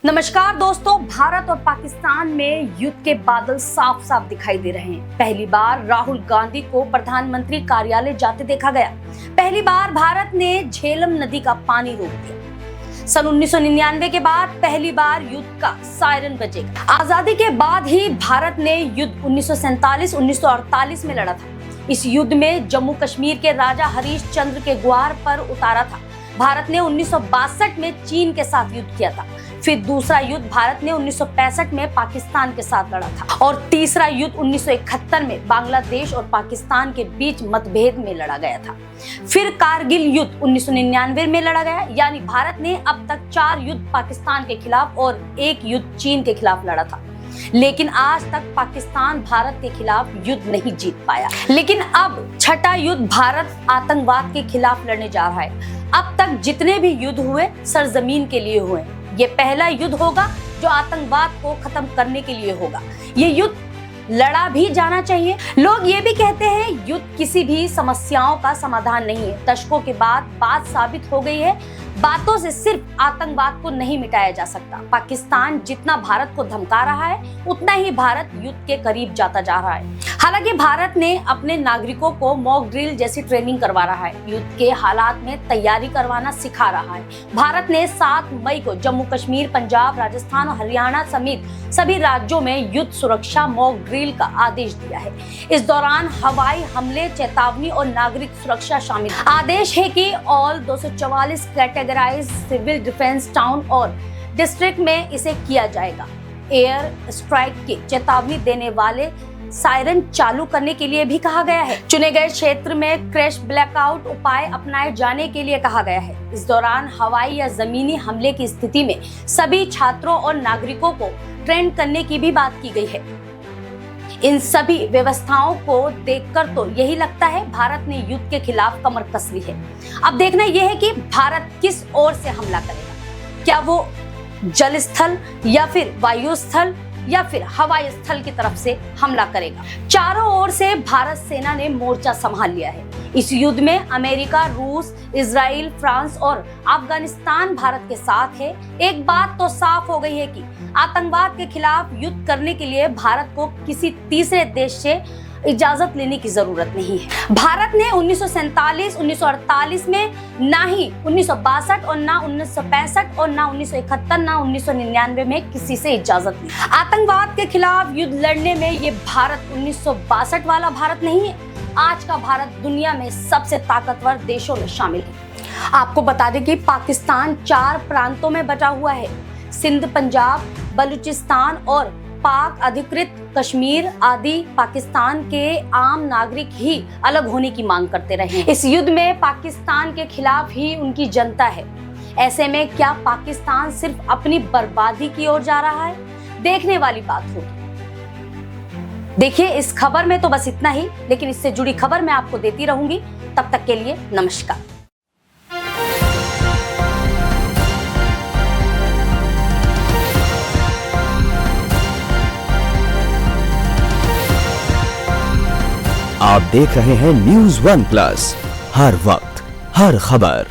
नमस्कार दोस्तों, भारत और पाकिस्तान में युद्ध के बादल साफ साफ दिखाई दे रहे हैं। पहली बार राहुल गांधी को प्रधानमंत्री कार्यालय जाते देखा गया। पहली बार भारत ने झेलम नदी का पानी रोक दिया। सन 1999 के बाद पहली बार युद्ध का सायरन बजेगा। आजादी के बाद ही भारत ने युद्ध 1947-1948 में लड़ा था। इस युद्ध में जम्मू कश्मीर के राजा हरीश चंद्र के ग्वार पर उतारा था। भारत ने 1962 में चीन के साथ युद्ध किया था। फिर दूसरा युद्ध भारत ने 1965 में पाकिस्तान के साथ लड़ा था और तीसरा युद्ध 1971 में बांग्लादेश और पाकिस्तान के बीच मतभेद में लड़ा गया था। फिर कारगिल युद्ध 1999 में लड़ा गया। यानी भारत ने अब तक 4 युद्ध पाकिस्तान के खिलाफ और 1 युद्ध चीन के खिलाफ लड़ा था। लेकिन आज तक पाकिस्तान भारत के खिलाफ युद्ध नहीं जीत पाया। लेकिन अब छठा युद्ध भारत आतंकवाद के खिलाफ लड़ने जा रहा है। अब तक जितने भी युद्ध हुए सरजमीन के लिए हुए। ये पहला युद्ध होगा जो आतंकवाद को खत्म करने के लिए होगा। ये युद्ध लड़ा भी जाना चाहिए। लोग ये भी कहते हैं युद्ध किसी भी समस्याओं का समाधान नहीं है। दशकों के बाद बात साबित हो गई है, बातों से सिर्फ आतंकवाद को नहीं मिटाया जा सकता। पाकिस्तान जितना भारत को धमका रहा है उतना ही भारत युद्ध के करीब जाता जा रहा है। हालांकि भारत ने अपने नागरिकों को मॉक ड्रिल जैसी ट्रेनिंग करवा रहा है, युद्ध के हालात में तैयारी करवाना सिखा रहा है। भारत ने 7 मई को जम्मू कश्मीर, पंजाब, राजस्थान और हरियाणा समेत सभी राज्यों में युद्ध सुरक्षा मॉक ड्रिल का आदेश दिया है। इस दौरान हवाई हमले, चेतावनी और नागरिक सुरक्षा शामिल। आदेश है कि all 244 categorise civil defence town और डिस्ट्रिक्ट में इसे किया जाएगा। एयर स्ट्राइक की चेतावनी देने वाले सायरन चालू करने के लिए भी कहा गया है। चुने गए क्षेत्र में क्रैश ब्लैकआउट उपाय अपनाए जाने के लिए कहा गया है। इस दौरान हवाई या जमीनी हमले की स्थिति में सभी छात्रों और नागरिकों को ट्रेन करने की भी बात की गई है। इन सभी व्यवस्थाओं को देखकर तो यही लगता है भारत ने युद्ध के खिलाफ कमर कस ली है। अब देखना यह है कि भारत किस ओर से हमला करेगा। क्या वो जल स्थल या फिर वायु स्थल या फिर हवाई स्थल की तरफ से हमला करेगा। चारों ओर से भारत सेना ने मोर्चा संभाल लिया है। इस युद्ध में अमेरिका, रूस, इजराइल, फ्रांस और अफगानिस्तान भारत के साथ है। एक बात तो साफ हो गई है कि आतंकवाद के खिलाफ युद्ध करने के लिए भारत को किसी तीसरे देश से इजाजत लेने की जरूरत नहीं है। भारत ने 1947, 1948 में ना ही 1962 और ना 1965 और ना 1971, ना 1999 में किसी से इजाजत ली। आतंकवाद के खिलाफ युद्ध लड़ने में ये भारत 1962 वाला भारत नहीं है। आज का भारत दुनिया में सबसे ताकतवर देशों में शामिल है। आपको बता दें कि पाकिस्तान 4 प्रांतों में बटा हुआ है। सिंध, पंजाब, बलूचिस्तान और पाक अधिकृत कश्मीर आदि। पाकिस्तान के आम नागरिक ही अलग होने की मांग करते रहे। इस युद्ध में पाकिस्तान के खिलाफ ही उनकी जनता है। ऐसे में क्या पाकिस्तान सिर्फ अपनी बर्बादी की ओर जा रहा है? देखने वाली बात होगी। देखिए, इस खबर में तो बस इतना ही, लेकिन इससे जुड़ी खबर मैं आपको देती रहूंगी। तब तक के लिए नमस्कार। आप देख रहे हैं न्यूज़ 1+, हर वक्त हर खबर।